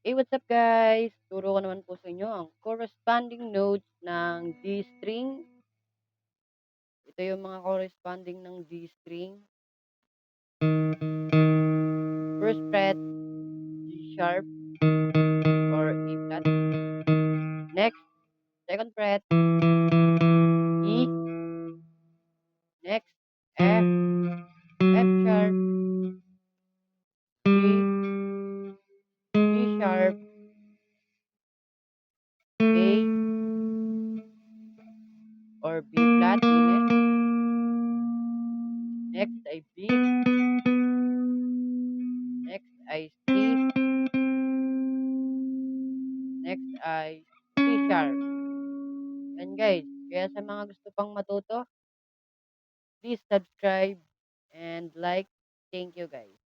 Hey, what's up guys? Turo ko naman po sa inyo ang corresponding notes ng D string. Ito yung mga corresponding ng D string. First fret, G sharp or A flat. Next, second fret, E. Next, F, F sharp, G, G sharp, A or B flat din eh. Next ay B. Next ay C. Next ay C sharp. Yan guys. Kaya sa mga gusto pang matuto, please subscribe and like. Thank you guys.